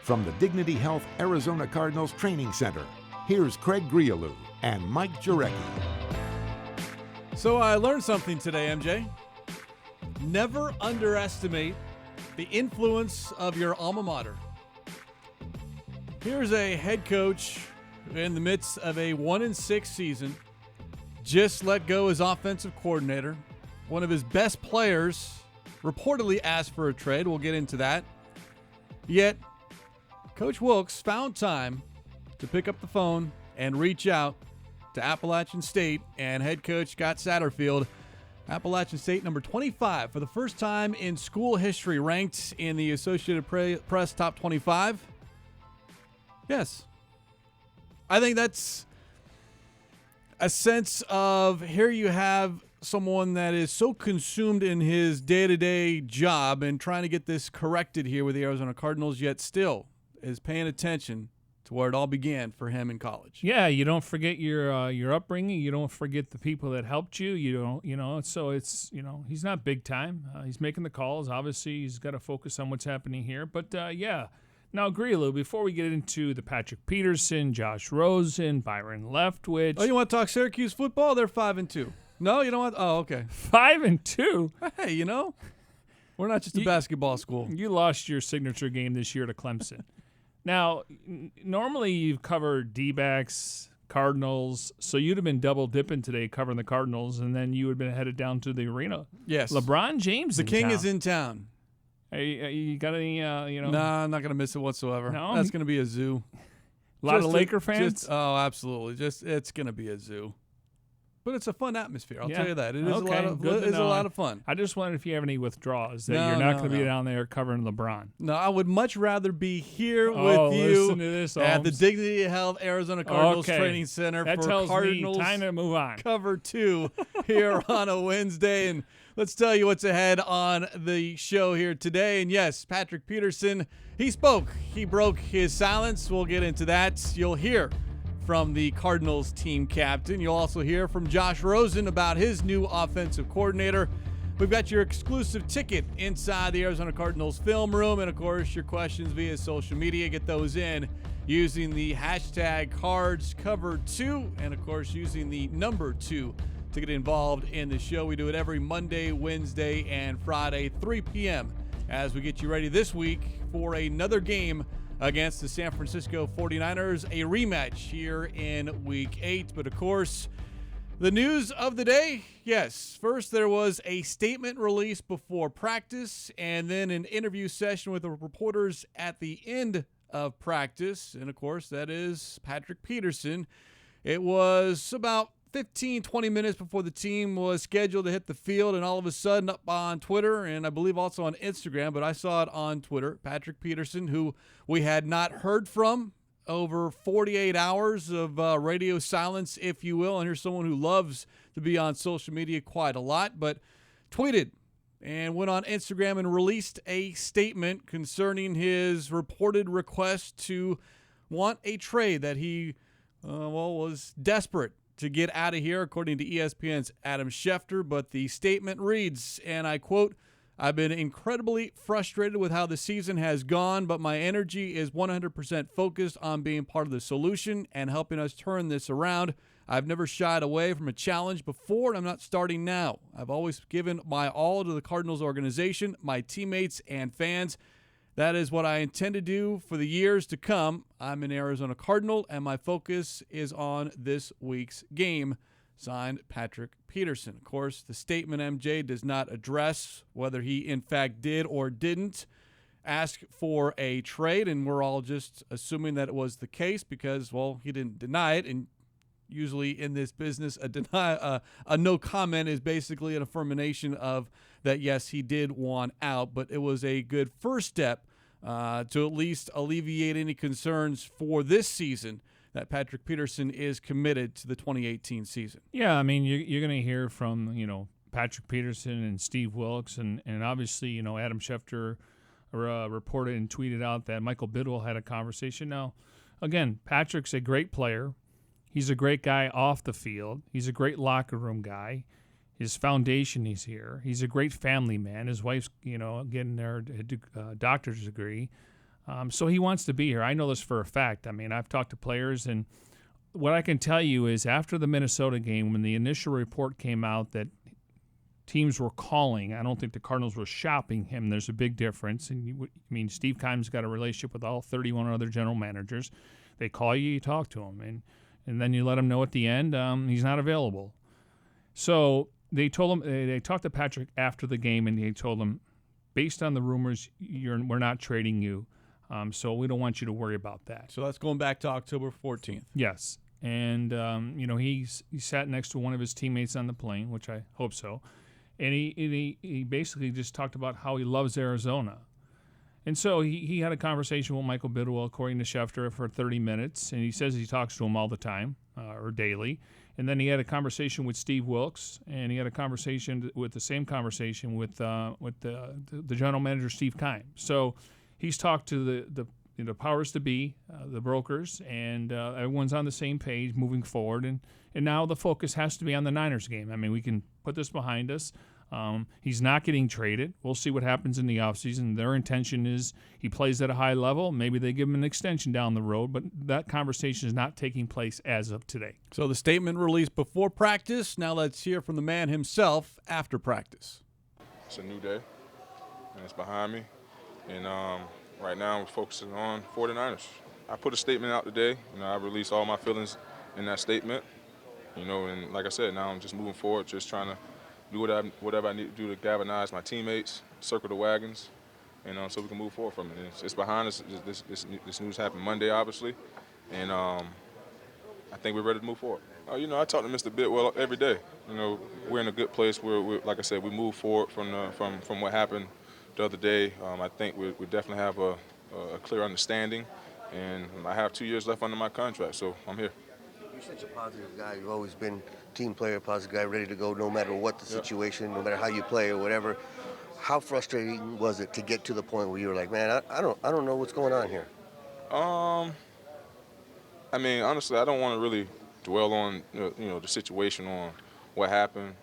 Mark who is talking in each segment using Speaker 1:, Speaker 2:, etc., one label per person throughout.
Speaker 1: From the Dignity Health Arizona Cardinals Training Center, here's Craig Grialou and Mike Jurecki.
Speaker 2: So I learned something today, MJ. Never underestimate the influence of your alma mater. Here's a head coach in the midst of a 1-6 season, just let go his offensive coordinator. One of his best players reportedly asked for a trade. We'll get into that. Yet, Coach Wilkes found time to pick up the phone and reach out to Appalachian State and head coach Scott Satterfield. Appalachian State, number 25, for the first time in school history, ranked in the Associated Press Top 25. Yes. I think that's a sense of here you have someone that is so consumed in his day-to-day job and trying to get this corrected here with the Arizona Cardinals, yet still is paying attention to where it all began for him in college.
Speaker 3: Yeah, you don't forget your upbringing. You don't forget the people that helped you. So it's, he's not big time. He's making the calls. Obviously, he's got to focus on what's happening here. But, yeah. Now, Grialou, before we get into the Patrick Peterson, Josh Rosen, Byron Leftwich.
Speaker 2: Oh, you want to talk Syracuse football? They're 5-2. No, you don't want? Oh, okay.
Speaker 3: 5-2?
Speaker 2: Hey, we're not just a basketball school.
Speaker 3: You lost your signature game this year to Clemson. Now, normally you've covered D-backs, Cardinals, so you'd have been double dipping today covering the Cardinals, and then you would have been headed down to the arena.
Speaker 2: Yes.
Speaker 3: LeBron James
Speaker 2: The king is in town.
Speaker 3: You got any,
Speaker 2: No, I'm not going to miss it whatsoever.
Speaker 3: No?
Speaker 2: That's going to be a zoo.
Speaker 3: A lot of Laker fans?
Speaker 2: Oh, absolutely. It's going to be a zoo. But it's a fun atmosphere, I'll tell you that. It is a lot of fun.
Speaker 3: I just wondered if you have any withdrawals that you're not going to be down there covering LeBron.
Speaker 2: No, I would much rather be here with you
Speaker 3: listen to this,
Speaker 2: at the Dignity Health Arizona Cardinals Training Center
Speaker 3: that
Speaker 2: for
Speaker 3: tells
Speaker 2: Cardinals
Speaker 3: me time to move on.
Speaker 2: Cover 2 here on a Wednesday. And let's tell you what's ahead on the show here today. And yes, Patrick Peterson, he spoke. He broke his silence. We'll get into that. You'll hear from the Cardinals team captain. You'll also hear from Josh Rosen about his new offensive coordinator. We've got your exclusive ticket inside the Arizona Cardinals Film Room, and of course your questions via social media. Get those in using the hashtag CardsCover2, and of course using the number 2 to get involved in the show. We do it every Monday, Wednesday, and Friday, 3 p.m. as we get you ready this week for another game against the San Francisco 49ers, a rematch here in Week 8. But, of course, the news of the day, yes, first there was a statement released before practice and then an interview session with the reporters at the end of practice. And, of course, that is Patrick Peterson. It was about 15-20 minutes before the team was scheduled to hit the field, and all of a sudden up on Twitter, and I believe also on Instagram, but I saw it on Twitter, Patrick Peterson, who we had not heard from over 48 hours of radio silence, if you will, and here's someone who loves to be on social media quite a lot, but tweeted and went on Instagram and released a statement concerning his reported request to want a trade that he, was desperate to get out of here, according to ESPN's Adam Schefter. But the statement reads, and I quote, "I've been incredibly frustrated with how the season has gone, but my energy is 100% focused on being part of the solution and helping us turn this around. I've never shied away from a challenge before, and I'm not starting now. I've always given my all to the Cardinals organization, my teammates, and fans. That is what I intend to do for the years to come. I'm an Arizona Cardinal, and my focus is on this week's game." Signed, Patrick Peterson. Of course, the statement, MJ, does not address whether he in fact did or didn't ask for a trade, and we're all just assuming that it was the case because, well, he didn't deny it, and usually in this business, a no comment is basically an affirmation of that, yes, he did want out, but it was a good first step to at least alleviate any concerns for this season that Patrick Peterson is committed to the 2018 season.
Speaker 3: Yeah, I mean, you're going to hear from, Patrick Peterson and Steve Wilkes, and obviously, Adam Schefter reported and tweeted out that Michael Bidwell had a conversation. Now, again, Patrick's a great player. He's a great guy off the field. He's a great locker room guy. His foundation is here. He's a great family man. His wife's, getting her doctor's degree. So he wants to be here. I know this for a fact. I mean, I've talked to players, and what I can tell you is after the Minnesota game, when the initial report came out that teams were calling, I don't think the Cardinals were shopping him. There's a big difference. And Steve Keim's got a relationship with all 31 other general managers. They call you, you talk to them, and then you let them know at the end he's not available. So they told him, they talked to Patrick after the game, and they told him, based on the rumors, we're not trading you. So we don't want you to worry about that.
Speaker 2: So that's going back to October 14th.
Speaker 3: Yes. And, he sat next to one of his teammates on the plane, which I hope so. And he basically just talked about how he loves Arizona. And so he had a conversation with Michael Bidwell, according to Schefter, for 30 minutes. And he says he talks to him all the time or daily. And then he had a conversation with Steve Wilkes, and he had a conversation with the general manager, Steve Keim. So he's talked to the powers to be, the brokers, and everyone's on the same page moving forward. And now the focus has to be on the Niners game. I mean, we can put this behind us. He's not getting traded. We'll see what happens in the offseason. Their intention is he plays at a high level. Maybe they give him an extension down the road, but that conversation is not taking place as of today.
Speaker 2: So the statement released before practice. Now let's hear from the man himself after practice.
Speaker 4: It's a new day, and it's behind me. And right now I'm focusing on 49ers. I put a statement out today. I released all my feelings in that statement. And like I said, now I'm just moving forward, just trying to do whatever I need to do to galvanize my teammates, circle the wagons, and so we can move forward from it. And it's behind us. This news happened Monday, obviously, and I think we're ready to move forward. I talk to Mr. Bidwell every day. We're in a good place where, like I said, we move forward from what happened the other day. I think we definitely have a clear understanding, and I have 2 years left under my contract, so I'm here.
Speaker 5: You're such a positive guy. You've always been a team player, positive guy, ready to go no matter what the situation, no matter how you play or whatever. How frustrating was it to get to the point where you were like, man, I don't know what's going on here?
Speaker 4: Honestly, I don't want to really dwell on the situation, on what happened.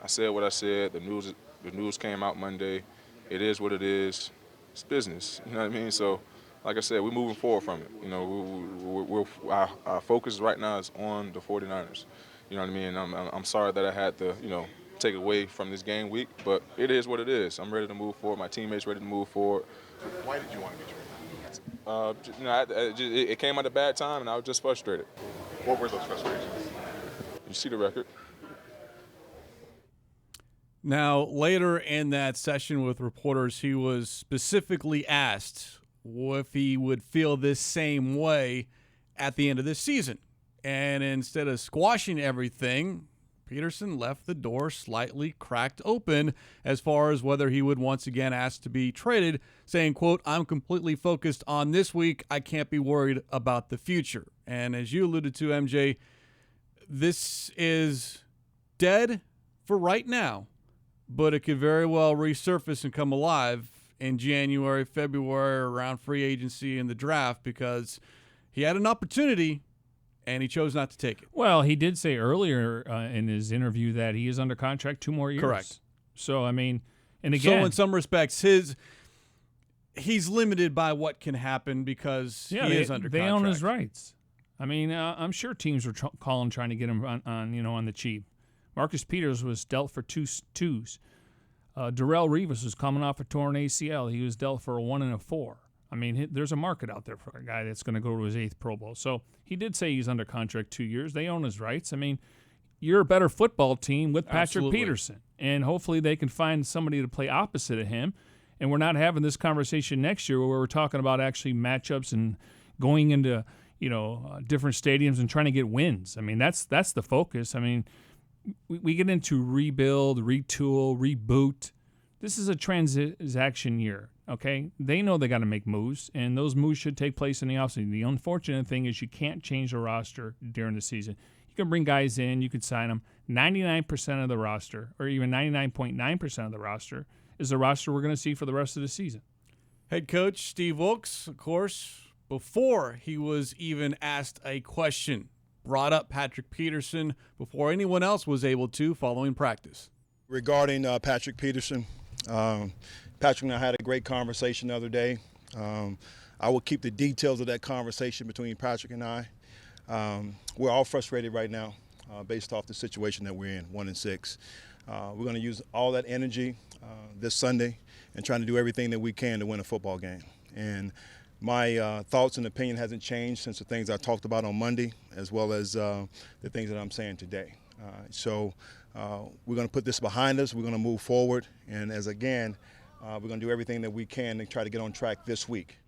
Speaker 4: I said what I said. The news came out Monday. It is what it is. It's business. You know what I mean? So, like I said, we're moving forward from it. Our focus right now is on the 49ers. You know what I mean? I'm sorry that I had to, take away from this game week, but it is what it is. I'm ready to move forward. My teammates ready to move forward.
Speaker 6: Why did you want to be traded?
Speaker 4: It came at a bad time, and I was just frustrated.
Speaker 6: What were those frustrations?
Speaker 4: You see the record.
Speaker 2: Now, later in that session with reporters, he was specifically asked if he would feel this same way at the end of this season. And instead of squashing everything, Peterson left the door slightly cracked open as far as whether he would once again ask to be traded, saying, quote, "I'm completely focused on this week. I can't be worried about the future." And as you alluded to, MJ, this is dead for right now, but it could very well resurface and come alive in January, February, around free agency and the draft, because he had an opportunity and he chose not to take it.
Speaker 3: Well, he did say earlier in his interview that he is under contract 2 more years.
Speaker 2: Correct.
Speaker 3: So, and again.
Speaker 2: So in some respects, he's limited by what can happen because he is under contract.
Speaker 3: They own his rights. I'm sure teams were calling trying to get him on the cheap. Marcus Peters was dealt for 2s. Darrelle Revis was coming off a torn ACL. He was dealt for a 1 and a 4. There's a market out there for a guy that's going to go to his 8th Pro Bowl. So he did say he's under contract 2 years. They own his rights. You're a better football team with Patrick
Speaker 2: Absolutely.
Speaker 3: Peterson. And hopefully they can find somebody to play opposite of him. And we're not having this conversation next year where we're talking about actually matchups and going into different stadiums and trying to get wins. That's the focus. We get into rebuild, retool, reboot. This is a transaction year, okay? They know they got to make moves, and those moves should take place in the offseason. The unfortunate thing is you can't change the roster during the season. You can bring guys in, you can sign them. 99% of the roster, or even 99.9% of the roster, is the roster we're going to see for the rest of the season.
Speaker 2: Head coach Steve Wilkes, of course, before he was even asked a question, brought up Patrick Peterson before anyone else was able to following practice.
Speaker 7: Regarding Patrick Peterson, Patrick and I had a great conversation the other day. I will keep the details of that conversation between Patrick and I. We're all frustrated right now based off the situation that we're in, 1-6. We're going to use all that energy this Sunday and trying to do everything that we can to win a football game. And my thoughts and opinion hasn't changed since the things I talked about on Monday, as well as the things that I'm saying today. So we're going to put this behind us. We're going to move forward. And we're going to do everything that we can to try to get on track this week.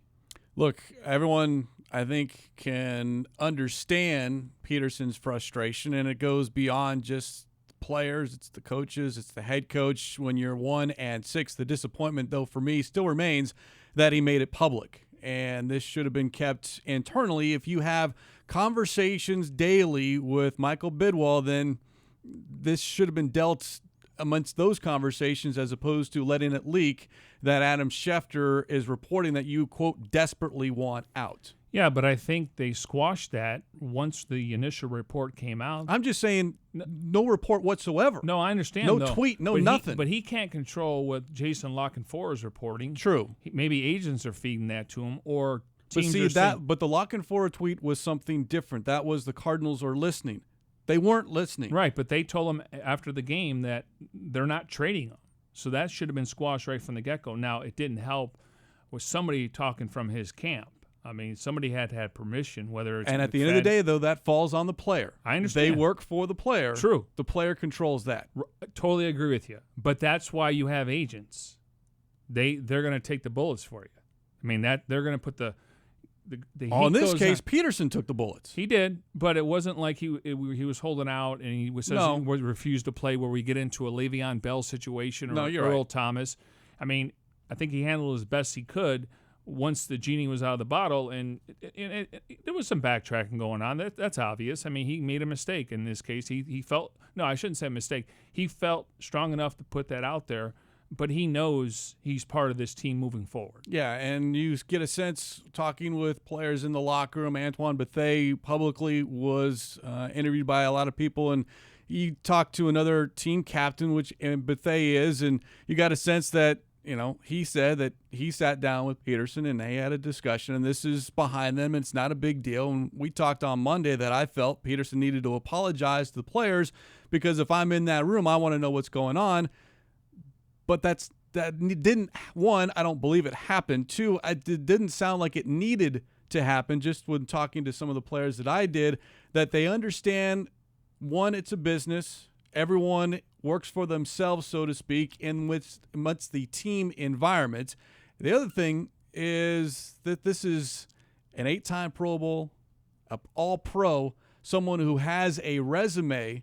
Speaker 2: Look, everyone, I think, can understand Peterson's frustration, and it goes beyond just players. It's the coaches. It's the head coach. When you're 1-6, the disappointment, though, for me still remains that he made it public. And this should have been kept internally. If you have conversations daily with Michael Bidwell, then this should have been dealt amongst those conversations as opposed to letting it leak that Adam Schefter is reporting that you, quote, desperately want out.
Speaker 3: Yeah, but I think they squashed that once the initial report came out.
Speaker 2: I'm just saying no report whatsoever.
Speaker 3: No, I understand.
Speaker 2: No tweet, no nothing.
Speaker 3: But he can't control what Jason Lockenfor is reporting.
Speaker 2: True.
Speaker 3: Maybe agents are feeding that to him, or teams
Speaker 2: But the Lockenfor tweet was something different. That was the Cardinals are listening. They weren't listening.
Speaker 3: Right, but they told him after the game that they're not trading him. So that should have been squashed right from the get-go. Now, it didn't help with somebody talking from his camp. I mean, somebody had to have permission, whether it's...
Speaker 2: And at the end of the day, though, that falls on the player.
Speaker 3: I understand.
Speaker 2: They work for the player.
Speaker 3: True.
Speaker 2: The player controls that.
Speaker 3: Totally agree with you. But that's why you have agents. They're going to take the bullets for you. I mean, that they're going to put the heat
Speaker 2: in this
Speaker 3: goes
Speaker 2: case,
Speaker 3: on.
Speaker 2: Peterson took the bullets.
Speaker 3: He did, but it wasn't like he was holding out and he refused to play where we get into a Le'Veon Bell situation or Earl Thomas. I mean, I think he handled as best he could once the genie was out of the bottle, and there was some backtracking going on. That's obvious. I mean, he made a mistake in this case. He felt – no, I shouldn't say mistake. He felt strong enough to put that out there, but he knows he's part of this team moving forward.
Speaker 2: Yeah, and you get a sense talking with players in the locker room. Antoine Bethea publicly was interviewed by a lot of people, and you talked to another team captain, which Bethea is, and you got a sense that, he said that he sat down with Peterson and they had a discussion, and this is behind them. It's not a big deal. And we talked on Monday that I felt Peterson needed to apologize to the players because if I'm in that room, I want to know what's going on. But that didn't, one, I don't believe it happened. Two, it didn't sound like it needed to happen just when talking to some of the players that I did, that they understand, one, it's a business. Everyone works for themselves, so to speak, in amongst the team environment. The other thing is that this is an 8-time Pro Bowl, an All-Pro, someone who has a resume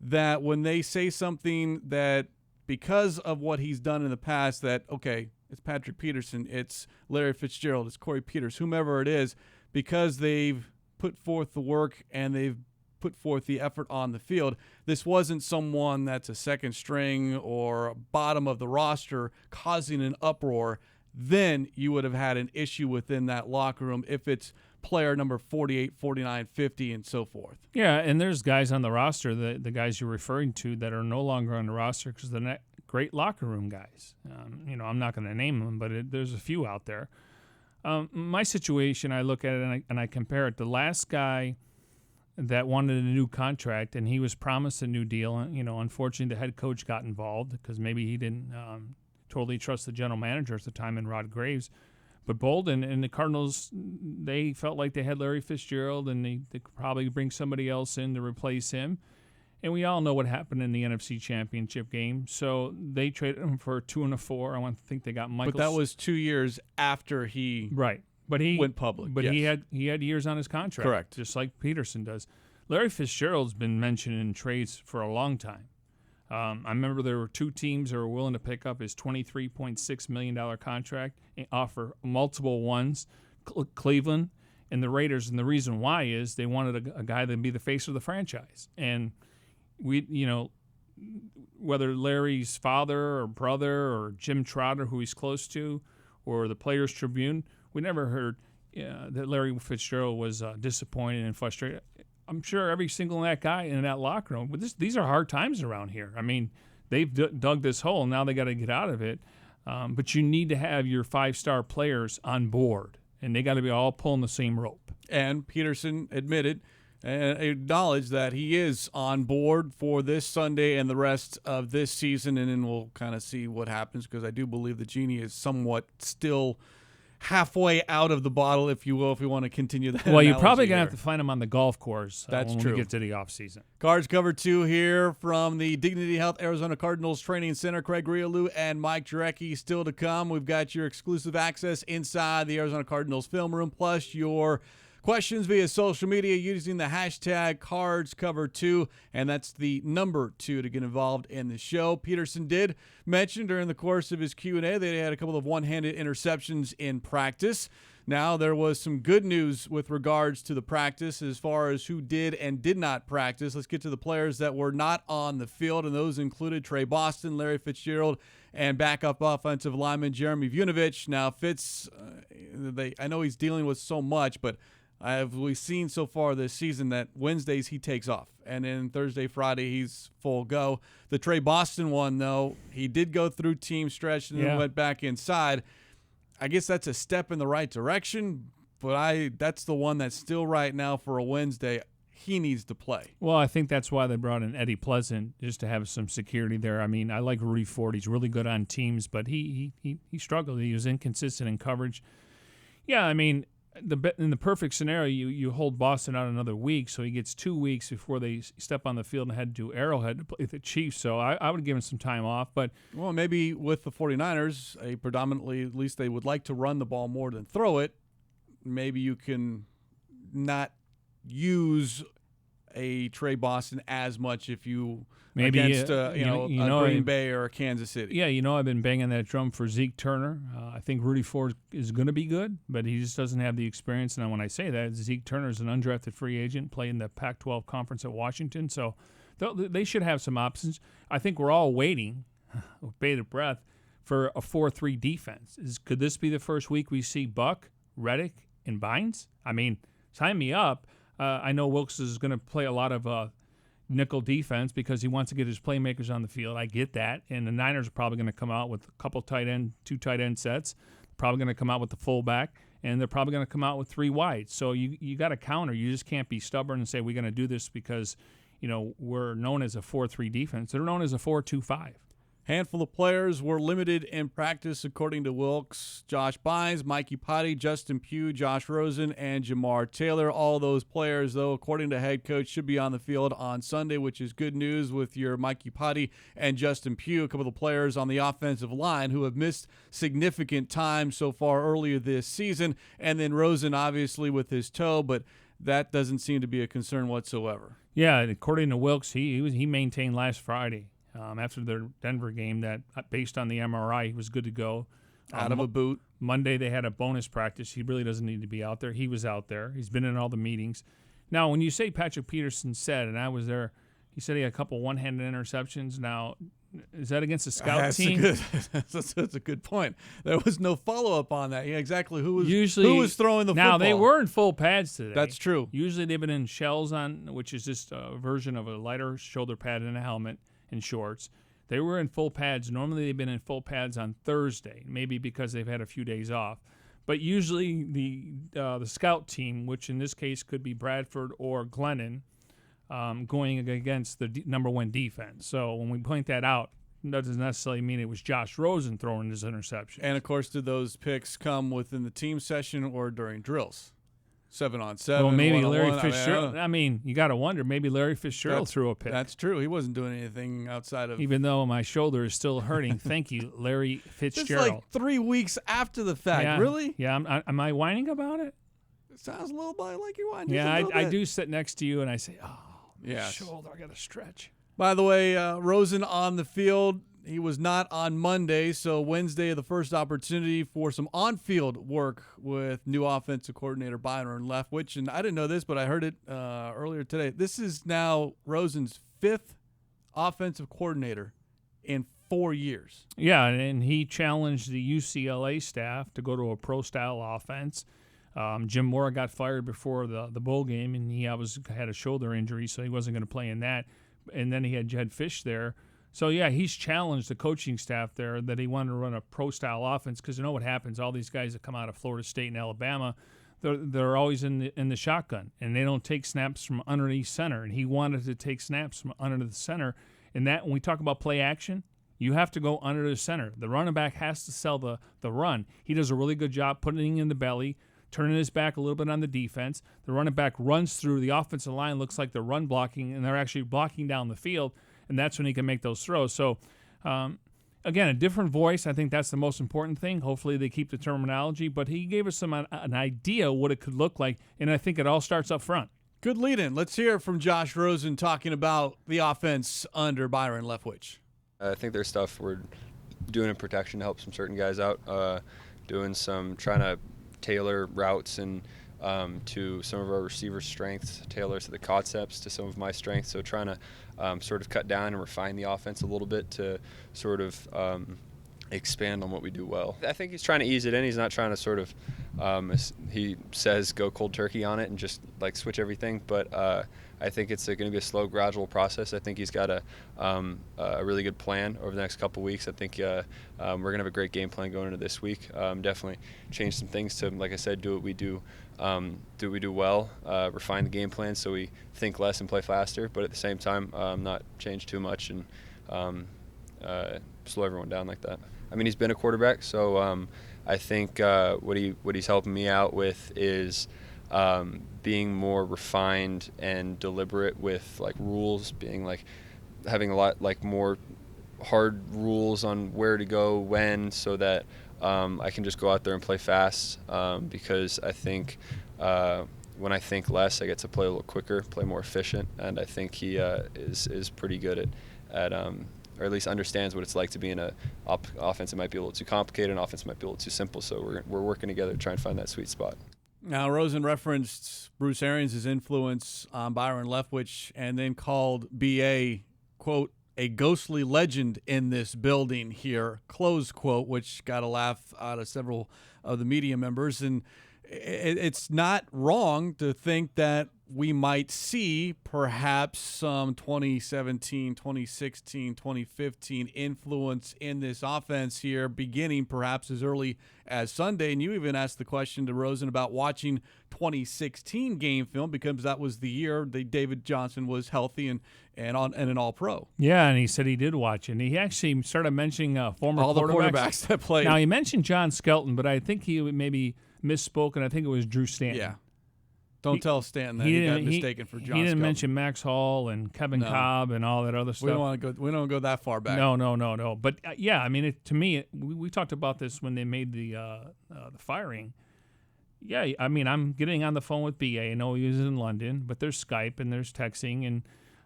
Speaker 2: that when they say something that because of what he's done in the past that, okay, it's Patrick Peterson, it's Larry Fitzgerald, it's Corey Peters, whomever it is, because they've put forth the work and they've put forth the effort on the field. This wasn't someone that's a second string or bottom of the roster causing an uproar. Then you would have had an issue within that locker room if it's player number 48, 49, 50, and so forth.
Speaker 3: Yeah, and there's guys on the roster, the guys you're referring to, that are no longer on the roster because they're not great locker room guys. I'm not going to name them, but there's a few out there. My situation, I look at it and I compare it. The last guy that wanted a new contract, and he was promised a new deal. Unfortunately, the head coach got involved because maybe he didn't totally trust the general manager at the time in Rod Graves. But Bolden and the Cardinals, they felt like they had Larry Fitzgerald, and they could probably bring somebody else in to replace him. And we all know what happened in the NFC Championship game. So they traded him for 2 and a 4. I think they got Michael.
Speaker 2: But that was 2 years after he
Speaker 3: But he
Speaker 2: went public.
Speaker 3: But
Speaker 2: yes.
Speaker 3: he had years on his contract.
Speaker 2: Correct.
Speaker 3: Just like Peterson does. Larry Fitzgerald's been mentioned in trades for a long time. I remember there were 2 teams that were willing to pick up his $23.6 million contract and offer multiple ones, Cleveland and the Raiders. And the reason why is they wanted a guy that would be the face of the franchise. And whether Larry's father or brother or Jim Trotter, who he's close to, or the Players Tribune, we never heard that Larry Fitzgerald was disappointed and frustrated. I'm sure every single that guy in that locker room. But these are hard times around here. I mean, they've dug this hole. Now they got to get out of it. But you need to have your 5-star players on board. and they got to be all pulling the same rope.
Speaker 2: And Peterson admitted and acknowledged that he is on board for this Sunday and the rest of this season, and then we'll kind of see what happens, because I do believe the genie is somewhat still halfway out of the bottle, if you will, if we want to continue that.
Speaker 3: Well, you're probably going to have to find him on the golf course
Speaker 2: That's
Speaker 3: when
Speaker 2: true.
Speaker 3: we get to the offseason.
Speaker 2: Cards cover 2 here from the Dignity Health Arizona Cardinals Training Center. Craig Grialou and Mike Jurecki still to come. We've got your exclusive access inside the Arizona Cardinals Film Room, plus your questions via social media using the hashtag CardsCover2, and that's the number 2 to get involved in the show. Peterson did mention during the course of his Q&A that he had a couple of one-handed interceptions in practice. Now, there was some good news with regards to the practice as far as who did and did not practice. Let's get to the players that were not on the field, and those included Trey Boston, Larry Fitzgerald, and backup offensive lineman Jeremy Vunovich. Now, Fitz, I know he's dealing with so much, but we've seen so far this season that Wednesdays he takes off, and then Thursday, Friday he's full go. The Trey Boston one, though, he did go through team stretch and then went back inside. I guess that's a step in the right direction, but that's the one that's still right now for a Wednesday. He needs to play.
Speaker 3: Well, I think that's why they brought in Eddie Pleasant, just to have some security there. I mean, I like Rudy Ford. He's really good on teams, but he struggled. He was inconsistent in coverage. Yeah, I mean, in the perfect scenario, you hold Boston out another week, so he gets 2 weeks before they step on the field and head to Arrowhead to play the Chiefs. So I would give him some time off. But
Speaker 2: well, maybe with the 49ers, predominantly, at least they would like to run the ball more than throw it. Maybe you can not use a Trey Boston as much if you
Speaker 3: maybe
Speaker 2: against a Green Bay or a Kansas City.
Speaker 3: Yeah, I've been banging that drum for Zeke Turner. I think Rudy Ford is going to be good, but he just doesn't have the experience. And when I say that, Zeke Turner is an undrafted free agent, playing the Pac-12 conference at Washington, so they should have some options. I think we're all waiting with bated breath for a 4-3 defense. Could this be the first week we see Buck, Reddick, and Bynes? I mean, sign me up. I know Wilkes is going to play a lot of nickel defense because he wants to get his playmakers on the field. I get that. And the Niners are probably going to come out with a couple two tight end sets. Probably going to come out with the fullback, and they're probably going to come out with 3 wide. So you got to counter. You just can't be stubborn and say we're going to do this because, we're known as a 4-3 defense. They're known as a 4-2-5.
Speaker 2: Handful of players were limited in practice, according to Wilkes. Josh Bynes, Mike Iupati, Justin Pugh, Josh Rosen, and Jamar Taylor. All those players, though, according to head coach, should be on the field on Sunday, which is good news with your Mike Iupati and Justin Pugh, a couple of players on the offensive line who have missed significant time so far earlier this season. And then Rosen, obviously, with his toe, but that doesn't seem to be a concern whatsoever.
Speaker 3: Yeah, according to Wilkes, he maintained last Friday. After their Denver game, that based on the MRI, he was good to go.
Speaker 2: Out of a boot.
Speaker 3: Monday, they had a bonus practice. He really doesn't need to be out there. He was out there. He's been in all the meetings. Now, when you say Patrick Peterson said, and I was there, he said he had a couple one-handed interceptions. Now, is that against the scout team?
Speaker 2: That's a good point. There was no follow-up on that. Yeah, exactly. Who was throwing the football?
Speaker 3: Now, they were in full pads today.
Speaker 2: That's true.
Speaker 3: Usually they've been in shells which is just a version of a lighter shoulder pad and a helmet. And shorts. They were in full pads. Normally they've been in full pads on Thursday, maybe because they've had a few days off. But usually the scout team, which in this case could be Bradford or Glennon, going against the number 1 defense. So when we point that out, that doesn't necessarily mean it was Josh Rosen throwing his interception.
Speaker 2: And, of course, did those picks come within the team session or during drills? 7-on-7.
Speaker 3: Well, maybe Larry
Speaker 2: 1-on-1.
Speaker 3: Fitzgerald. I mean, you got to wonder. Maybe Larry Fitzgerald threw a pick.
Speaker 2: That's true. He wasn't doing anything outside of.
Speaker 3: Even though my shoulder is still hurting. Thank you, Larry Fitzgerald.
Speaker 2: It's like 3 weeks after the fact.
Speaker 3: Yeah,
Speaker 2: really?
Speaker 3: Yeah. Am I whining about it?
Speaker 2: It sounds a little bit like you're whining.
Speaker 3: Yeah, I do sit next to you and I say,
Speaker 2: yes.
Speaker 3: Shoulder, I got to stretch.
Speaker 2: By the way, Rosen on the field. He was not on Monday, so Wednesday, the first opportunity for some on-field work with new offensive coordinator Byron Leftwich. And I didn't know this, but I heard it earlier today. This is now Rosen's 5th offensive coordinator in 4 years.
Speaker 3: Yeah, and he challenged the UCLA staff to go to a pro-style offense. Jim Mora got fired before the bowl game, and he had a shoulder injury, so he wasn't going to play in that. And then he had Jed Fish there. So, yeah, he's challenged the coaching staff there that he wanted to run a pro-style offense because you know what happens. All these guys that come out of Florida State and Alabama, they're always in the shotgun, and they don't take snaps from underneath center. And he wanted to take snaps from under the center. And that, when we talk about play action, you have to go under the center. The running back has to sell the run. He does a really good job putting it in the belly, turning his back a little bit on the defense. The running back runs through. The offensive line looks like they're run blocking, and they're actually blocking down the field. And that's when he can make those throws. So, again, a different voice. I think that's the most important thing. Hopefully they keep the terminology. But he gave us an idea what it could look like, and I think it all starts up front.
Speaker 2: Good lead-in. Let's hear from Josh Rosen talking about the offense under Byron Leftwich.
Speaker 8: I think there's stuff we're doing in protection to help some certain guys out, trying to tailor routes and to some of our receivers' strengths, tailor to the concepts to some of my strengths. So trying to sort of cut down and refine the offense a little bit to sort of expand on what we do well. I think he's trying to ease it in. He's not trying to sort of, he says, go cold turkey on it and just like switch everything. But I think it's going to be a slow, gradual process. I think he's got a really good plan over the next couple weeks. I think we're going to have a great game plan going into this week. Definitely change some things to, like I said, do what we do well, refine the game plan so we think less and play faster, but at the same time not change too much and slow everyone down like that. I mean, he's been a quarterback, so I think what he's helping me out with is being more refined and deliberate with like rules, being like having a lot like more hard rules on where to go when, so that I can just go out there and play fast, because I think when I think less, I get to play a little quicker, play more efficient, and I think he is pretty good at or at least understands what it's like to be in an offense that might be a little too complicated, an offense might be a little too simple. So we're working together to try and find that sweet spot.
Speaker 2: Now, Rosen referenced Bruce Arians' influence on Byron Leftwich and then called B.A., quote, a ghostly legend in this building here, close quote, which got a laugh out of several of the media members. And it's not wrong to think that we might see perhaps some 2017, 2016, 2015 influence in this offense here, beginning perhaps as early as Sunday. And you even asked the question to Rosen about watching 2016 game film, because that was the year that David Johnson was healthy and an All-Pro.
Speaker 3: Yeah, and he said he did watch it. And he actually started mentioning former
Speaker 2: all the quarterbacks that played.
Speaker 3: Now, he mentioned John Skelton, but I think he maybe misspoke, and I think it was Drew Stanton.
Speaker 2: Yeah. Don't tell Stanton that he got mistaken for John
Speaker 3: He didn't
Speaker 2: Skelton.
Speaker 3: mention Max Hall and Kevin Cobb and all that other stuff.
Speaker 2: We don't go that far back.
Speaker 3: No. But yeah, I mean, to me, we talked about this when they made the firing. Yeah, I mean, I'm getting on the phone with BA. I know he was in London, but there's Skype and there's texting, and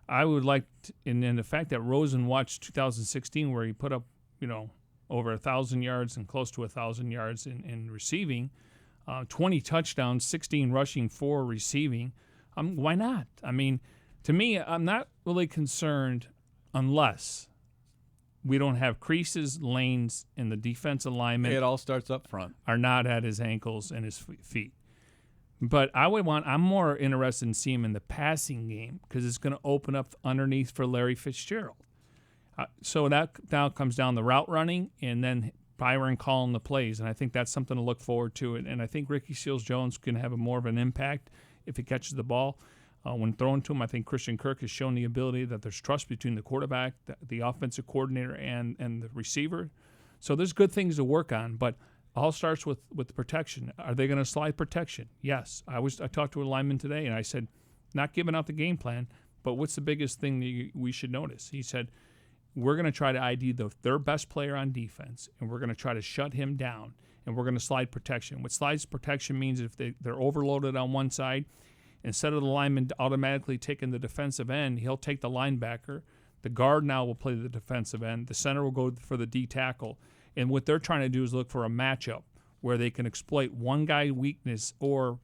Speaker 3: I would like, and the fact that Rosen watched 2016, where he put up, over 1,000 yards and close to 1,000 yards in receiving. 20 touchdowns, 16 rushing, 4 receiving. Why not? I mean, to me, I'm not really concerned unless we don't have creases, lanes, and the defensive linemen.
Speaker 2: It all starts up front.
Speaker 3: Are not at his ankles and his feet. But I'm more interested in seeing him in the passing game, because it's going to open up underneath for Larry Fitzgerald. So that now comes down the route running, and then Byron calling the plays, and I think that's something to look forward to. And I think Ricky Seals-Jones can have more of an impact if he catches the ball. When thrown to him, I think Christian Kirk has shown the ability that there's trust between the quarterback, the offensive coordinator, and the receiver. So there's good things to work on, but all starts with the protection. Are they going to slide protection? Yes. I talked to a lineman today, and I said, not giving out the game plan, but what's the biggest thing that we should notice? He said, we're going to try to ID their best player on defense, and we're going to try to shut him down, and we're going to slide protection. What slides protection means, if they're overloaded on one side, instead of the lineman automatically taking the defensive end, he'll take the linebacker. The guard now will play the defensive end. The center will go for the D tackle. And what they're trying to do is look for a matchup where they can exploit one guy weakness or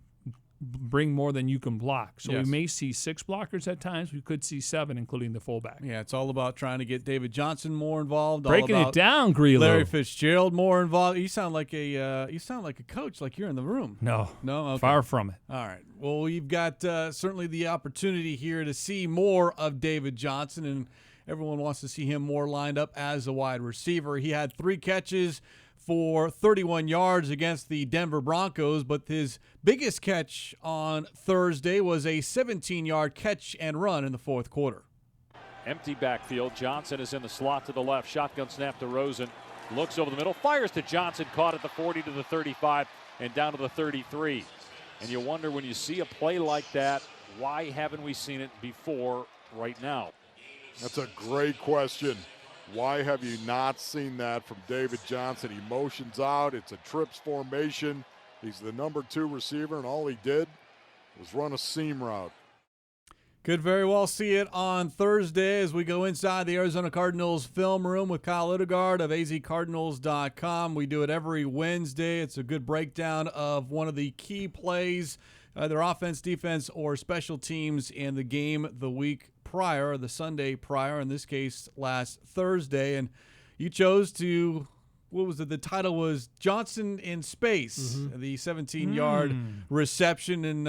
Speaker 3: bring more than you can block. So
Speaker 2: Yes.
Speaker 3: We may see 6 blockers at times. We could see 7, including the fullback.
Speaker 2: Yeah, it's all about trying to get David Johnson more involved.
Speaker 3: Breaking
Speaker 2: all
Speaker 3: it
Speaker 2: about
Speaker 3: down, Grialou.
Speaker 2: Larry Fitzgerald more involved. You sound like a coach, like you're in the room.
Speaker 3: No,
Speaker 2: Okay.
Speaker 3: far from it.
Speaker 2: All right. Well, we've got certainly the opportunity here to see more of David Johnson, everyone wants to see him more lined up as a wide receiver. He had 3 catches for 31 yards against the Denver Broncos, but his biggest catch on Thursday was a 17-yard catch and run in the fourth quarter.
Speaker 9: Empty backfield. Johnson is in the slot to the left. Shotgun snap to Rosen. Looks over the middle. Fires to Johnson. Caught at the 40 to the 35 and down to the 33. And you wonder when you see a play like that, why haven't we seen it before right now?
Speaker 10: That's a great question. Why have you not seen that from David Johnson? He motions out. It's a trips formation. He's the number 2 receiver, and all he did was run a seam route.
Speaker 2: Could very well see it on Thursday as we go inside the Arizona Cardinals film room with Kyle Odegard of azcardinals.com. We do it every Wednesday. It's a good breakdown of one of the key plays, either offense, defense, or special teams in the game the week prior, the Sunday prior, in this case last Thursday. And you chose to, what was it? The title was Johnson in Space, the 17-yard reception. And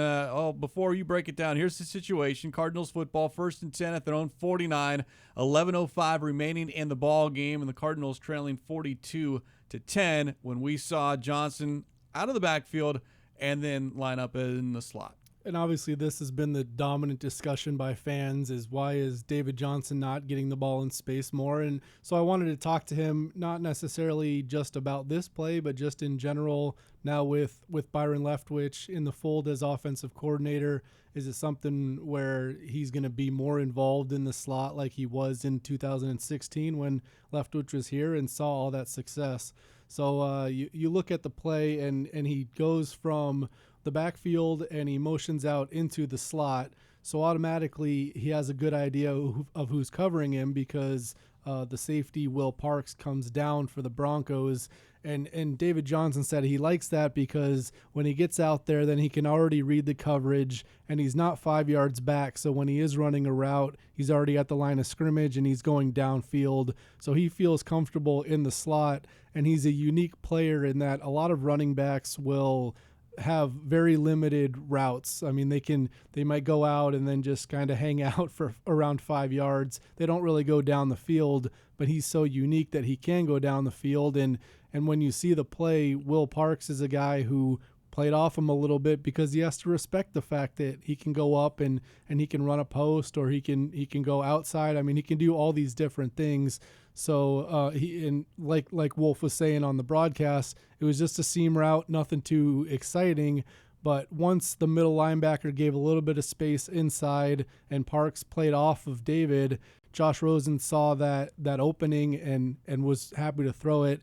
Speaker 2: before you break it down, here's the situation. Cardinals football, 1st and 10 at their own 49, 11:05 remaining in the ball game, and the Cardinals trailing 42-10 when we saw Johnson out of the backfield and then line up in the slot.
Speaker 11: And obviously this has been the dominant discussion by fans, is why is David Johnson not getting the ball in space more? And so I wanted to talk to him, not necessarily just about this play, but just in general now with Byron Leftwich in the fold as offensive coordinator. Is it something where he's going to be more involved in the slot like he was in 2016 when Leftwich was here and saw all that success? So you look at the play and he goes from the backfield and he motions out into the slot. So automatically he has a good idea of who's covering him because the safety Will Parks comes down for the Broncos. And David Johnson said he likes that because when he gets out there, then he can already read the coverage and he's not 5 yards back. So when he is running a route, he's already at the line of scrimmage and he's going downfield. So he feels comfortable in the slot, and he's a unique player in that a lot of running backs will have very limited routes. I mean, they might go out and then just kind of hang out for around 5 yards. They don't really go down the field, but he's so unique that he can go down the field. And when you see the play, Will Parks is a guy who played off him a little bit because he has to respect the fact that he can go up and he can run a post, or he can go outside. I mean, he can do all these different things. So like Wolf was saying on the broadcast, it was just a seam route, nothing too exciting. But once the middle linebacker gave a little bit of space inside and Parks played off of David, Josh Rosen saw that opening and was happy to throw it.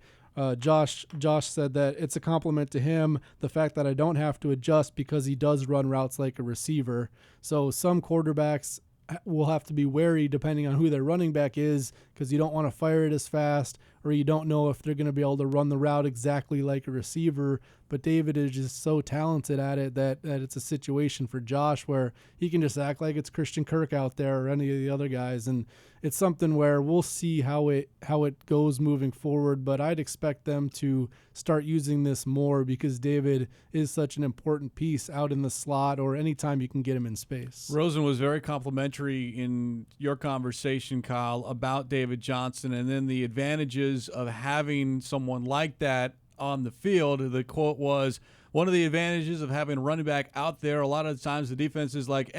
Speaker 11: Josh said that it's a compliment to him, the fact that I don't have to adjust because he does run routes like a receiver. So some quarterbacks will have to be wary depending on who their running back is, because you don't want to fire it as fast, or you don't know if they're going to be able to run the route exactly like a receiver. But David is just so talented at it that it's a situation for Josh where he can just act like it's Christian Kirk out there or any of the other guys. And it's something where we'll see how it goes moving forward, but I'd expect them to start using this more because David is such an important piece out in the slot or anytime you can get him in space.
Speaker 2: Rosen was very complimentary in your conversation, Kyle, about David Johnson and then the advantages of having someone like that on the field. The quote was, one of the advantages of having a running back out there, a lot of the times the defense is like,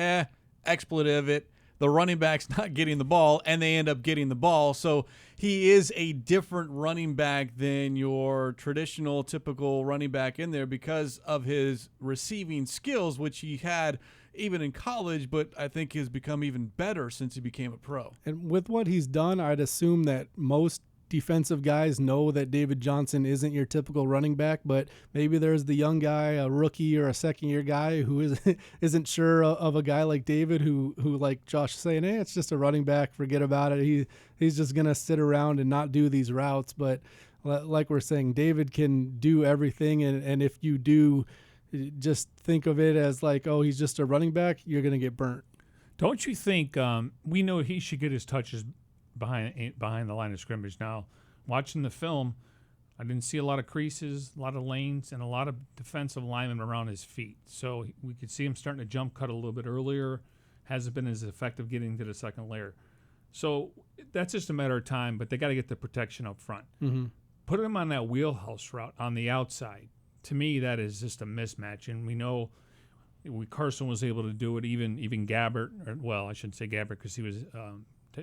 Speaker 2: expletive it. The running back's not getting the ball, and they end up getting the ball. So he is a different running back than your traditional, typical running back in there because of his receiving skills, which he had even in college, but I think has become even better since he became a pro.
Speaker 11: And with what he's done, I'd assume that most defensive guys know that David Johnson isn't your typical running back, but maybe there's the young guy, a rookie or a second-year guy who isn't sure of a guy like David who like Josh saying, hey, it's just a running back, forget about it. He's just going to sit around and not do these routes. But like we're saying, David can do everything, and if you do just think of it as like, oh, he's just a running back, you're going to get burnt.
Speaker 3: Don't you think we know he should get his touches behind the line of scrimmage? Now, watching the film, I didn't see a lot of creases, a lot of lanes, and a lot of defensive linemen around his feet. So we could see him starting to jump cut a little bit earlier. Hasn't been as effective getting to the second layer. So that's just a matter of time, but they got to get the protection up front.
Speaker 11: Mm-hmm.
Speaker 3: Put him on that wheelhouse route on the outside. To me, that is just a mismatch, and we know Carson was able to do it. Even Gabbert, I shouldn't say Gabbert because he was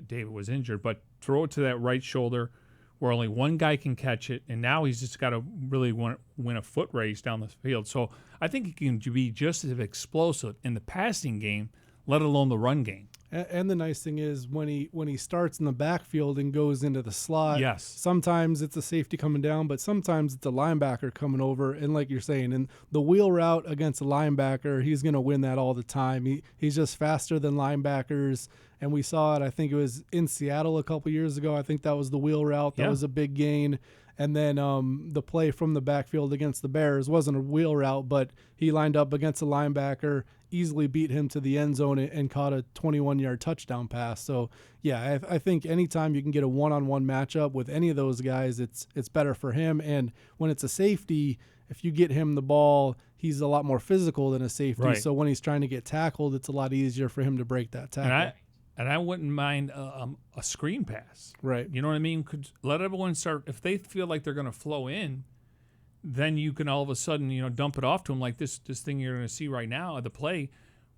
Speaker 3: David was injured, but throw it to that right shoulder where only one guy can catch it, and now he's just got to really win a foot race down the field. So I think he can be just as explosive in the passing game, let alone the run game.
Speaker 11: And the nice thing is when he starts in the backfield and goes into the slot,
Speaker 3: yes,
Speaker 11: sometimes it's a safety coming down, but sometimes it's a linebacker coming over. And like you're saying, in the wheel route against a linebacker, he's going to win that all the time. He's just faster than linebackers. And we saw it, I think it was in Seattle a couple years ago. I think that was the wheel route. That was a big gain. And then the play from the backfield against the Bears wasn't a wheel route, but he lined up against a linebacker, easily beat him to the end zone and caught a 21-yard touchdown pass. So, yeah, I think anytime you can get a one-on-one matchup with any of those guys, it's better for him. And when it's a safety, if you get him the ball, he's a lot more physical than a safety.
Speaker 3: Right.
Speaker 11: So when he's trying to get tackled, it's a lot easier for him to break that tackle.
Speaker 3: And I wouldn't mind a screen pass.
Speaker 11: Right.
Speaker 3: You know what I mean? Could let everyone start. If they feel like they're going to flow in, then you can all of a sudden, dump it off to him like this thing you're going to see right now at the play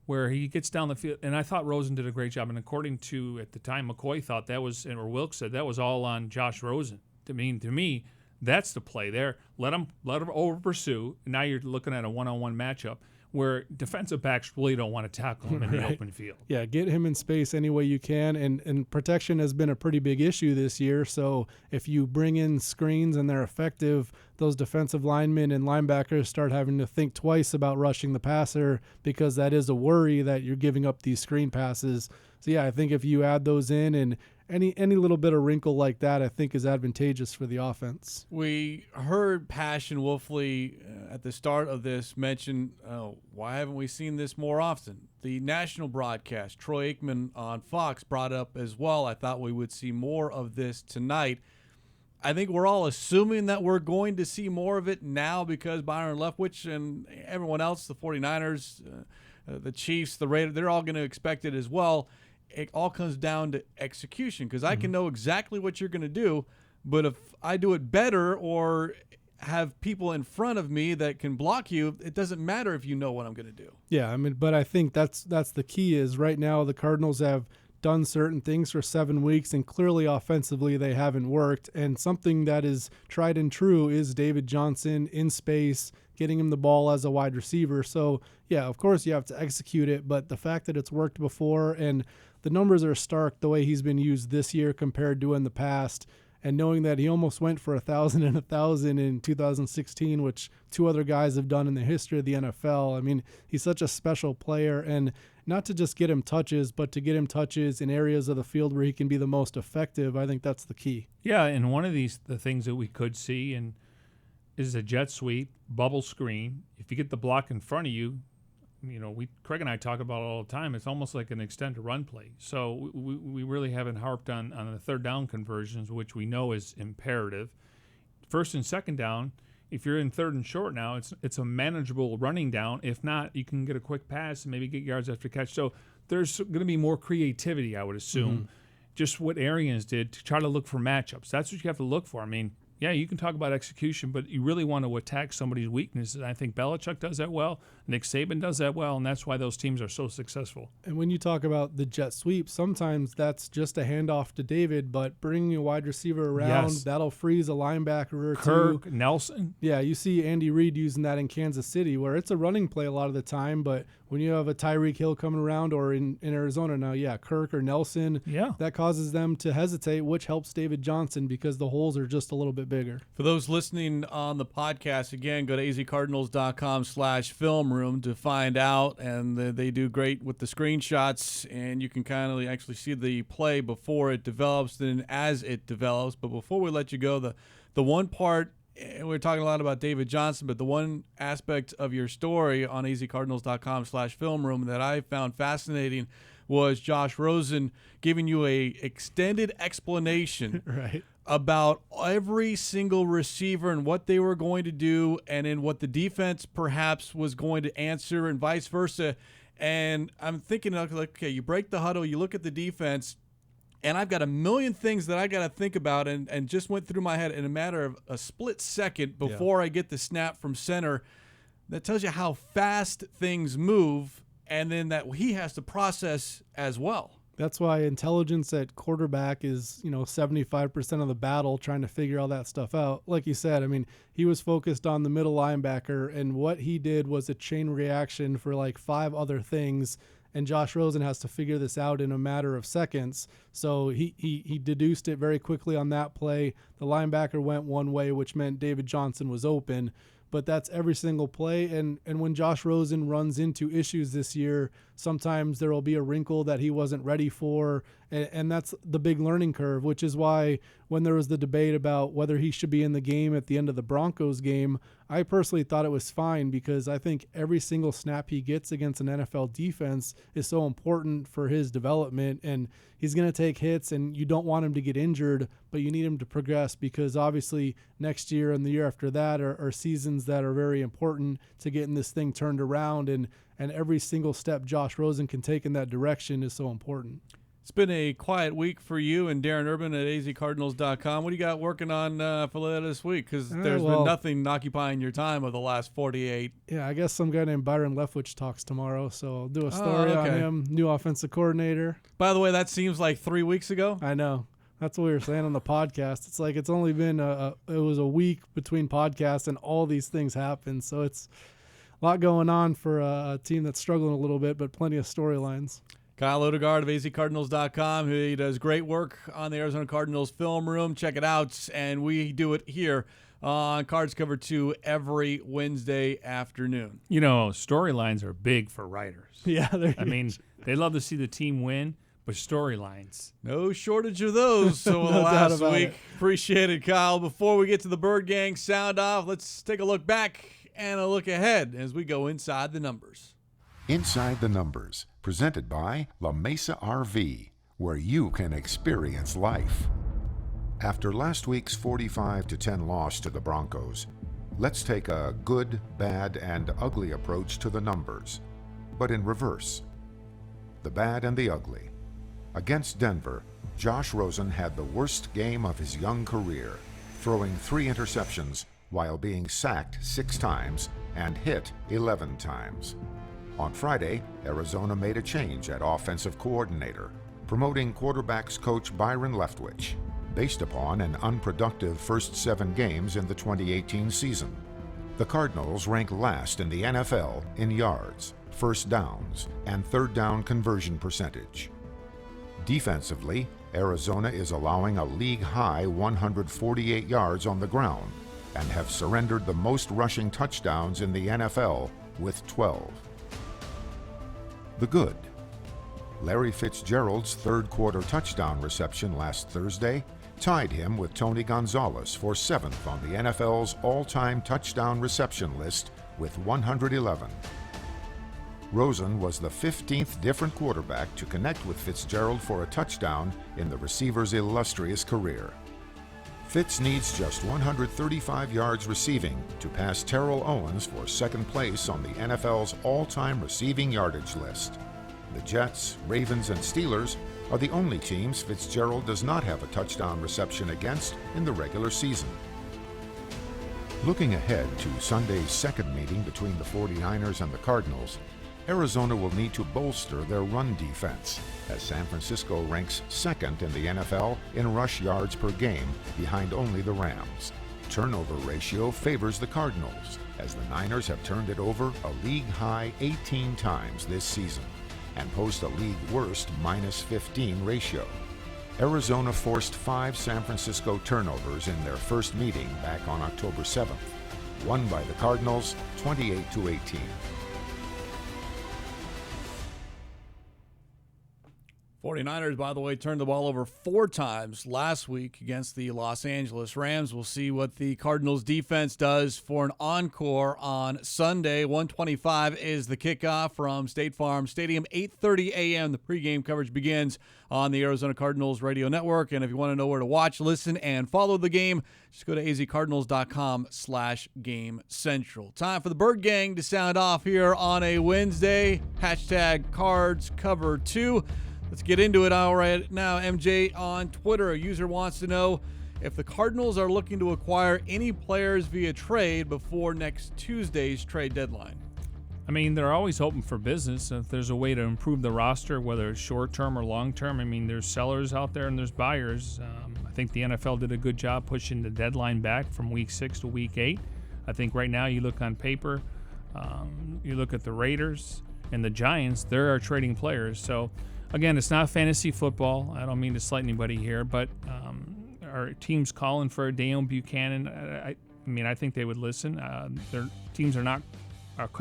Speaker 3: where he gets down the field. And I thought Rosen did a great job. And according to, at the time, McCoy thought that was, or Wilkes said that was all on Josh Rosen. To me, that's the play there. Let him over pursue. Now you're looking at a one-on-one matchup where defensive backs really don't want to tackle him in the open field.
Speaker 11: Yeah, get him in space any way you can. And protection has been a pretty big issue this year. So if you bring in screens and they're effective, those defensive linemen and linebackers start having to think twice about rushing the passer because that is a worry that you're giving up these screen passes. So, yeah, I think if you add those in and any little bit of wrinkle like that, I think is advantageous for the offense.
Speaker 2: We heard Passion Wolfley at the start of this mention, why haven't we seen this more often? The national broadcast, Troy Aikman on Fox brought up as well. I thought we would see more of this tonight. I think we're all assuming that we're going to see more of it now because Byron Leftwich and everyone else, the 49ers, the Chiefs, the Raiders, they're all going to expect it as well. It all comes down to execution because I can know exactly what you're going to do, but if I do it better or have people in front of me that can block you, it doesn't matter if you know what I'm going to do.
Speaker 11: Yeah, but I think that's the key is right now the Cardinals have done certain things for 7 weeks, and clearly offensively they haven't worked, and something that is tried and true is David Johnson in space, getting him the ball as a wide receiver. So, yeah, of course you have to execute it, but the fact that it's worked before and the numbers are stark the way he's been used this year compared to in the past, and knowing that he almost went for 1,000 and 1,000 in 2016, which two other guys have done in the history of the NFL. He's such a special player, and not to just get him touches, but to get him touches in areas of the field where he can be the most effective. I think that's the key.
Speaker 3: Yeah, and one of the things that we could see is a jet sweep, bubble screen. If you get the block in front of you, Craig and I talk about it all the time. It's almost like an extended run play. So we really haven't harped on the third down conversions, which we know is imperative. First and second down, if you're in third and short now, it's a manageable running down. If not, you can get a quick pass and maybe get yards after catch. So there's going to be more creativity, I would assume, just what Arians did to try to look for matchups. That's what you have to look for. Yeah, you can talk about execution, but you really want to attack somebody's weaknesses. I think Belichick does that well. Nick Saban does that well, and that's why those teams are so successful.
Speaker 11: And when you talk about the jet sweep, sometimes that's just a handoff to David, but bringing a wide receiver around, that'll freeze a linebacker or two.
Speaker 3: Kirk, Nelson.
Speaker 11: Yeah, you see Andy Reid using that in Kansas City, where it's a running play a lot of the time, but when you have a Tyreek Hill coming around or in Arizona now, Kirk or Nelson, that causes them to hesitate, which helps David Johnson because the holes are just a little bit bigger.
Speaker 2: For those listening on the podcast, again, go to azcardinals.com/film room to find out, and they do great with the screenshots, and you can kind of actually see the play before it develops and as it develops. But before we let you go, the one part, and we're talking a lot about David Johnson, but the one aspect of your story on azcardinals.com/film room that I found fascinating was Josh Rosen giving you a extended explanation about every single receiver and what they were going to do and then what the defense perhaps was going to answer and vice versa. And I'm thinking, okay, you break the huddle, you look at the defense, and I've got a million things that I got to think about and just went through my head in a matter of a split second before I get the snap from center. That tells you how fast things move, and then that he has to process as well.
Speaker 11: That's why intelligence at quarterback is, 75% of the battle, trying to figure all that stuff out. Like you said, I mean, he was focused on the middle linebacker, and what he did was a chain reaction for like 5 other things, and Josh Rosen has to figure this out in a matter of seconds. So he deduced it very quickly on that play. The linebacker went one way, which meant David Johnson was open. But that's every single play. And when Josh Rosen runs into issues this year, sometimes there will be a wrinkle that he wasn't ready for. And that's the big learning curve, which is why when there was the debate about whether he should be in the game at the end of the Broncos game, I personally thought it was fine, because I think every single snap he gets against an NFL defense is so important for his development. And he's going to take hits, and you don't want him to get injured, but you need him to progress, because obviously next year and the year after that are seasons that are very important to getting this thing turned around. And every single step Josh Rosen can take in that direction is so important.
Speaker 2: It's been a quiet week for you and Darren Urban at azcardinals.com. What do you got working on for this week? Because there's been nothing occupying your time over the last 48.
Speaker 11: Yeah, I guess some guy named Byron Leftwich talks tomorrow, so I'll do a story on him. New offensive coordinator.
Speaker 2: By the way, that seems like 3 weeks ago.
Speaker 11: I know. That's what we were saying on the podcast. It's like it's only been it was a week between podcasts, and all these things happen. So it's a lot going on for a team that's struggling a little bit, but plenty of storylines.
Speaker 2: Kyle Odegard of azcardinals.com. He does great work on the Arizona Cardinals Film Room. Check it out. And we do it here on Cards Cover 2 every Wednesday afternoon.
Speaker 3: Storylines are big for writers.
Speaker 11: Yeah.
Speaker 3: I mean, they love to see the team win, but storylines.
Speaker 2: No shortage of those over the last week. Appreciate it, Kyle. Before we get to the Bird Gang sound off, let's take a look back and a look ahead as we go inside the numbers.
Speaker 1: Inside the Numbers, presented by La Mesa RV, where you can experience life. After last week's 45-10 loss to the Broncos, let's take a good, bad, and ugly approach to the numbers, but in reverse. The bad and the ugly. Against Denver, Josh Rosen had the worst game of his young career, throwing 3 interceptions while being sacked 6 times and hit 11 times. On Friday, Arizona made a change at offensive coordinator, promoting quarterbacks coach Byron Leftwich, based upon an unproductive first 7 games in the 2018 season. The Cardinals rank last in the NFL in yards, first downs, and third down conversion percentage. Defensively, Arizona is allowing a league-high 148 yards on the ground and have surrendered the most rushing touchdowns in the NFL with 12. The good. Larry Fitzgerald's third-quarter touchdown reception last Thursday tied him with Tony Gonzalez for 7th on the NFL's all-time touchdown reception list with 111. Rosen was the 15th different quarterback to connect with Fitzgerald for a touchdown in the receiver's illustrious career. Fitz needs just 135 yards receiving to pass Terrell Owens for second place on the NFL's all-time receiving yardage list. The Jets, Ravens, and Steelers are the only teams Fitzgerald does not have a touchdown reception against in the regular season. Looking ahead to Sunday's second meeting between the 49ers and the Cardinals, Arizona will need to bolster their run defense, as San Francisco ranks second in the NFL in rush yards per game, behind only the Rams. Turnover ratio favors the Cardinals, as the Niners have turned it over a league-high 18 times this season and post a league-worst -15 ratio. Arizona forced 5 San Francisco turnovers in their first meeting back on October 7th, won by the Cardinals 28-18.
Speaker 2: 49ers, by the way, turned the ball over 4 times last week against the Los Angeles Rams. We'll see what the Cardinals defense does for an encore on Sunday. 1:25 is the kickoff from State Farm Stadium. 8:30 a.m. the pregame coverage begins on the Arizona Cardinals radio network. And if you want to know where to watch, listen, and follow the game, just go to azcardinals.com/game central. Time for the Bird Gang to sound off here on a Wednesday. #CardsCover2. Let's get into it all right now. MJ on Twitter, a user wants to know if the Cardinals are looking to acquire any players via trade before next Tuesday's trade deadline.
Speaker 3: I mean, they're always open for business. If there's a way to improve the roster, whether it's short-term or long-term, I mean, there's sellers out there and there's buyers. I think the NFL did a good job pushing the deadline back from Week 6 to Week 8. I think right now you look on paper, you look at the Raiders and the Giants, they are trading players. So, again, it's not fantasy football. I don't mean to slight anybody here, but are teams calling for a Deion Buchanan? I think they would listen. Their teams are not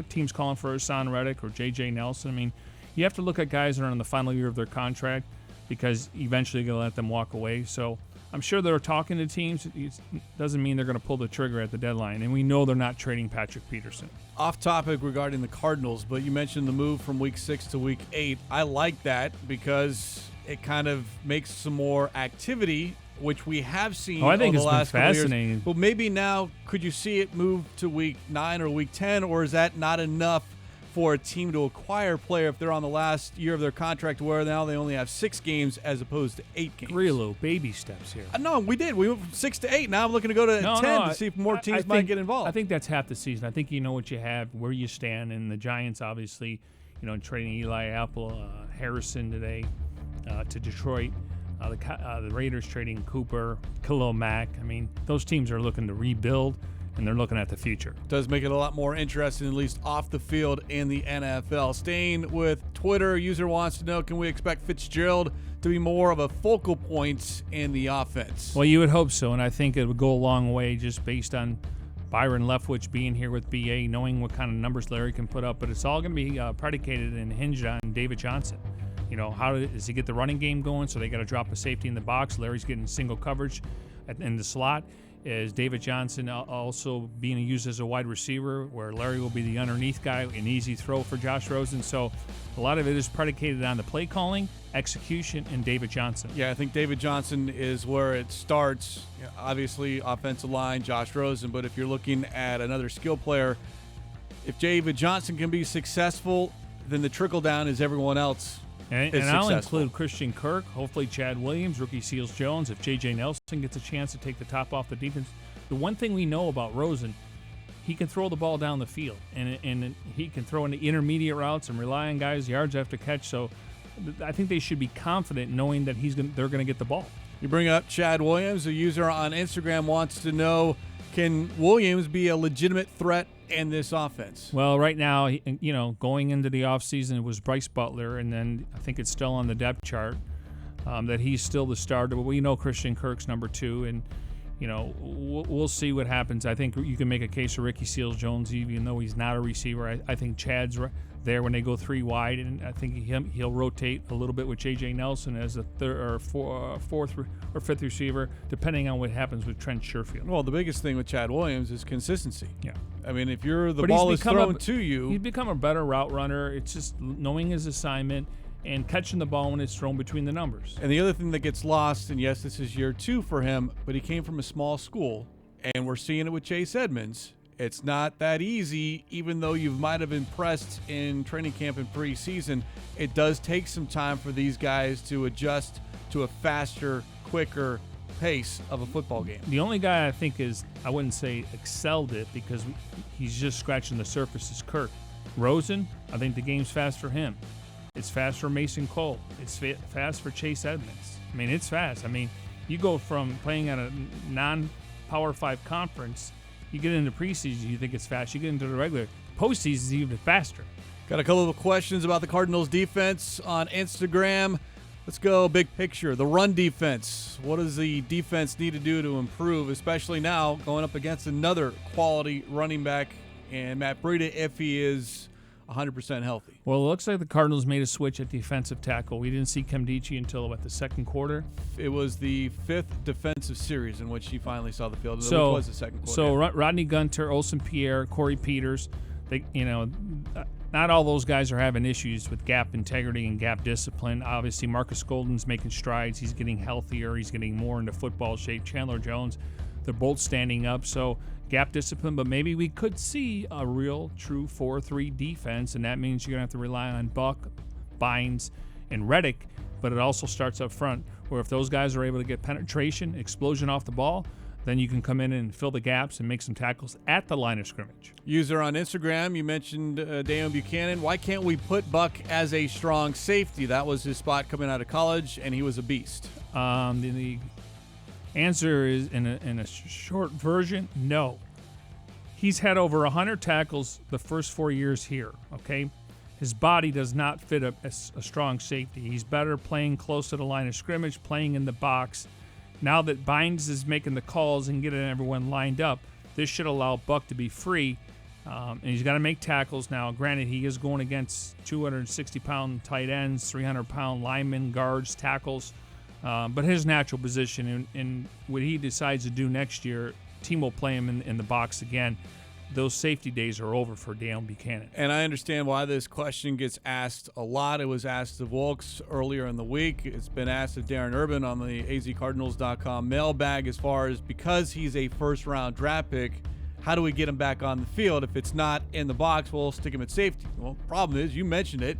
Speaker 3: teams calling for Hassan Reddick or J.J. Nelson. I mean, you have to look at guys that are in the final year of their contract because eventually you're going to let them walk away. So I'm sure they're talking to teams. It doesn't mean they're going to pull the trigger at the deadline. And we know they're not trading Patrick Peterson.
Speaker 2: Off topic regarding the Cardinals, but you mentioned the move from Week 6 to Week 8. I like that because it kind of makes some more activity, which we have seen
Speaker 3: I think
Speaker 2: over
Speaker 3: it's
Speaker 2: the last
Speaker 3: been fascinating.
Speaker 2: years. Well, maybe now, could you see it move to Week 9 or Week 10, or is that not enough for a team to acquire a player if they're on the last year of their contract where now they only have 6 games as opposed to 8 games?
Speaker 3: Grialou, baby steps here.
Speaker 2: No, we did. We went from 6 to 8. Now I'm looking to go to 10 to see if more teams might get involved.
Speaker 3: I think that's half the season. I think you know what you have, where you stand, and the Giants obviously, trading Eli Apple, Harrison today to Detroit. The Raiders trading Cooper, Khalil Mack. I mean, those teams are looking to rebuild, and they're looking at the future.
Speaker 2: Does make it a lot more interesting, at least off the field in the NFL. Staying with Twitter, user wants to know, can we expect Fitzgerald to be more of a focal point in the offense?
Speaker 3: Well, you would hope so, and I think it would go a long way just based on Byron Leftwich being here with BA, knowing what kind of numbers Larry can put up. But it's all going to be predicated and hinged on David Johnson. How does he get the running game going? So they got to drop a safety in the box. Larry's getting single coverage in the slot. Is David Johnson also being used as a wide receiver, where Larry will be the underneath guy, an easy throw for Josh Rosen? So a lot of it is predicated on the play calling, execution, and David Johnson.
Speaker 2: Yeah, I think David Johnson is where it starts. Obviously, offensive line, Josh Rosen. But if you're looking at another skill player, if David Johnson can be successful, then the trickle down is everyone else.
Speaker 3: And I'll include Christian Kirk, hopefully Chad Williams, rookie Seals Jones. If J.J. Nelson gets a chance to take the top off the defense. The one thing we know about Rosen, he can throw the ball down the field, and he can throw in the intermediate routes and rely on guys yards after catch. So I think they should be confident knowing that they're going to get the ball.
Speaker 2: You bring up Chad Williams. A user on Instagram wants to know, can Williams be a legitimate threat in this offense?
Speaker 3: Well, right now, going into the offseason, it was Bryce Butler, and then I think it's still on the depth chart that he's still the starter. But we know Christian Kirk's number 2, and we'll see what happens. I think you can make a case for Ricky Seals-Jones, even though he's not a receiver. I think Chad's there when they go 3 wide, and I think he'll rotate a little bit with J.J. Nelson as a fourth or fifth receiver, depending on what happens with Trent Sherfield.
Speaker 2: Well, the biggest thing with Chad Williams is consistency.
Speaker 3: Yeah.
Speaker 2: I mean, if the ball is thrown to you.
Speaker 3: He's become a better route runner. It's just knowing his assignment and catching the ball when it's thrown between the numbers.
Speaker 2: And the other thing that gets lost, and yes, this is year 2 for him, but he came from a small school, and we're seeing it with Chase Edmonds. It's not that easy, even though you might have impressed in training camp and preseason. It does take some time for these guys to adjust to a faster, quicker pace of a football game.
Speaker 3: The only guy I think I wouldn't say excelled it because he's just scratching the surface, is Kirk. Rosen, I think the game's fast for him. It's fast for Mason Cole. It's fast for Chase Edmonds. I mean, it's fast. I mean, you go from playing at a non-Power 5 conference, you get into preseason, you think it's fast. You get into the regular postseason, it's even faster.
Speaker 2: Got a couple of questions about the Cardinals defense on Instagram. Let's go big picture. The run defense. What does the defense need to do to improve, especially now going up against another quality running back and Matt Breida if he is 100% healthy?
Speaker 3: Well, it looks like the Cardinals made a switch at defensive tackle. We didn't see Kemdichi until, the second quarter?
Speaker 2: It was the 5th defensive series in which he finally saw the field. Which was the second quarter.
Speaker 3: So Rodney Gunter, Olsen Pierre, Corey Peters, not all those guys are having issues with gap integrity and gap discipline. Obviously, Marcus Golden's making strides. He's getting healthier. He's getting more into football shape. Chandler Jones, they're both standing up. So gap discipline, but maybe we could see a real true 4-3 defense, and that means you're going to have to rely on Buck, Bynes, and Reddick. but it also starts up front, where if those guys are able to get penetration, explosion off the ball, then you can come in and fill the gaps and make some tackles at the line of scrimmage.
Speaker 2: User on Instagram, you mentioned Deon Buchanan. Why can't we put Buck as a strong safety? That was his spot coming out of college, and he was a beast.
Speaker 3: The answer is, in a short version, no. He's had over 100 tackles the first 4 years here, okay? His body does not fit a strong safety. He's better playing close to the line of scrimmage, playing in the box. Now that Bynes is making the calls and getting everyone lined up, this should allow Buck to be free. And he's got to make tackles now. Granted, he is going against 260-pound tight ends, 300-pound linemen, guards, tackles. But his natural position and what he decides to do next year, team will play him in the box again. Those safety days are over for Deon Buchanan.
Speaker 2: And I understand why this question gets asked a lot. It was asked of Wilkes earlier in the week. It's been asked of Darren Urban on the azcardinals.com mailbag as far as, because he's a first-round draft pick, how do we get him back on the field? If it's not in the box, we'll stick him at safety. Well, the problem is, you mentioned it,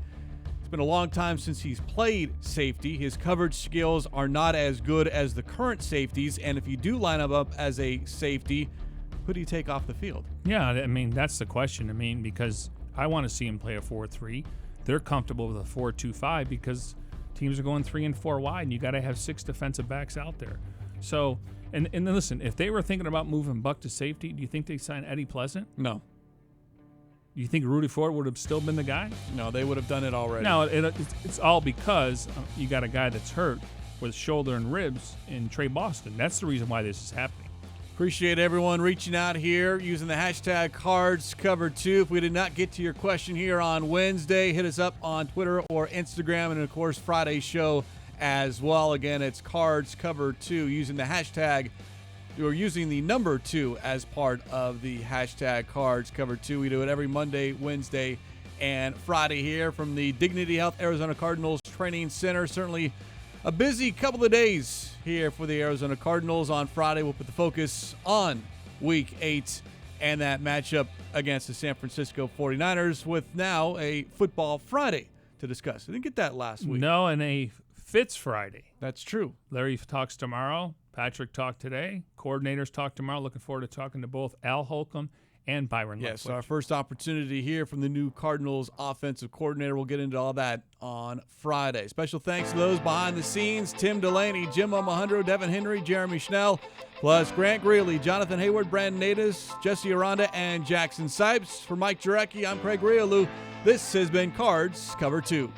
Speaker 2: it's been a long time since he's played safety. His coverage skills are not as good as the current safeties, and if you do line him up as a safety, who do you take off the field?
Speaker 3: Yeah, I mean, that's the question. I mean, because I want to see him play a 4-3. They're comfortable with a 4-2-5 because teams are going 3 and 4 wide, and you got to have 6 defensive backs out there. So, and then listen, if they were thinking about moving Buck to safety, do you think they'd sign Eddie Pleasant?
Speaker 2: No.
Speaker 3: Do you think Rudy Ford would have still been the guy?
Speaker 2: No, they would have done it already.
Speaker 3: No, it's all because you got a guy that's hurt with shoulder and ribs in Trey Boston. That's the reason why this is happening.
Speaker 2: Appreciate everyone reaching out here using the hashtag CardsCover2. If we did not get to your question here on Wednesday, hit us up on Twitter or Instagram, and of course Friday's show as well. Again, it's CardsCover2 using the hashtag, or using the number 2 as part of the hashtag CardsCover2. We do it every Monday, Wednesday, and Friday here from the Dignity Health Arizona Cardinals Training Center. Certainly a busy couple of days here for the Arizona Cardinals. On Friday, we'll put the focus on Week 8 and that matchup against the San Francisco 49ers, with now a Football Friday to discuss. I didn't get that last week.
Speaker 3: No, and a Fitz Friday.
Speaker 2: That's true.
Speaker 3: Larry talks tomorrow. Patrick talked today. Coordinators talk tomorrow. Looking forward to talking to both Al Holcomb and Byron
Speaker 2: Yes,
Speaker 3: Leftwich.
Speaker 2: our first opportunity here from the new Cardinals offensive coordinator. We'll get into all that on Friday. Special thanks to those behind the scenes: Tim Delaney, Jim Omohundro, Devin Henry, Jeremy Schnell, plus Grant Greeley, Jonathan Hayward, Brandon Natus, Jesse Aranda, and Jackson Sipes. For Mike Jurecki, I'm Craig Grialou. This has been Cards Cover 2.